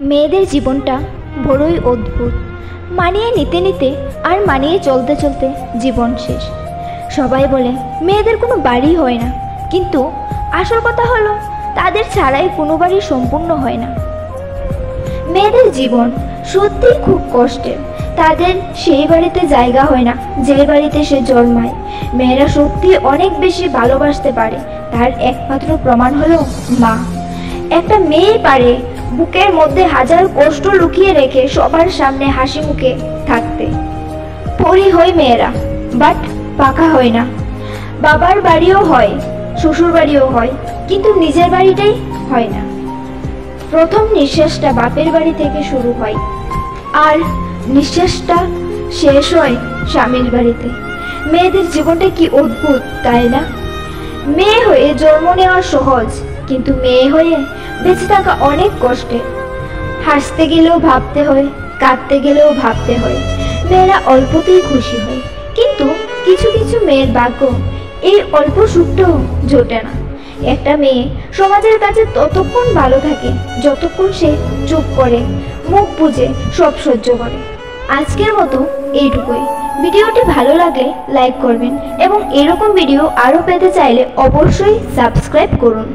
মেয়েদের জীবনটা বড়ই অদ্ভুত। মানিয়ে নিতে নিতে আর মানিয়ে চলতে চলতে জীবন শেষ। সবাই বলে মেয়েদের কোনো বাড়ি হয় না, কিন্তু আসল কথা হলো তাদের ছাড়াই কোনো বাড়ি সম্পূর্ণ হয় না। মেয়েদের জীবন সত্যিই খুব কষ্টের। তাদের সেই বাড়িতে জায়গা হয় না যে বাড়িতে সে জন্মায়। মেয়েরা সত্যি অনেক বেশি ভালোবাসতে পারে, তার একমাত্র প্রমাণ হলো মা। একটা মেয়ে পারে বুকের মধ্যে হাজার কষ্ট লুকিয়ে রেখে সবার সামনে হাসি মুখে থাকতে। পরি হয় মেয়েরা, বাট পাকা হয় না। বাবার বাড়িও হয়, শ্বশুর বাড়িও হয়, কিন্তু নিজের বাড়িটাই হয় না। প্রথম নিঃশ্বাসটা বাপের বাড়ি থেকে শুরু হয়, আর নিঃশ্বাসটা শেষ হয় স্বামীর বাড়িতে। মেয়েদের জীবনটা কি অদ্ভুত, তাই না? মেয়ে হয়ে জন্ম নেওয়া সহজ, কিন্তু মেয়ে হয়ে বেঁচে থাকা অনেক কষ্টে। হাসতে গেলেও ভাবতে হয়, কাঁদতে গেলেও ভাবতে হয়। মেয়েরা অল্পতেই খুশি হয়, কিন্তু কিছু কিছু মেয়ের ভাগ্য এই অল্প সুখটাও জোটে না। একটা মেয়ে সমাজের কাছে ততক্ষণ ভালো থাকে যতক্ষণ সে চুপ করে, মুখ বুজে সব সহ্য করে। আজকের মতো এইটুকুই। ভিডিওটি ভালো লাগলে লাইক করবেন এবং এরকম ভিডিও আরও পেতে চাইলে অবশ্যই সাবস্ক্রাইব করুন।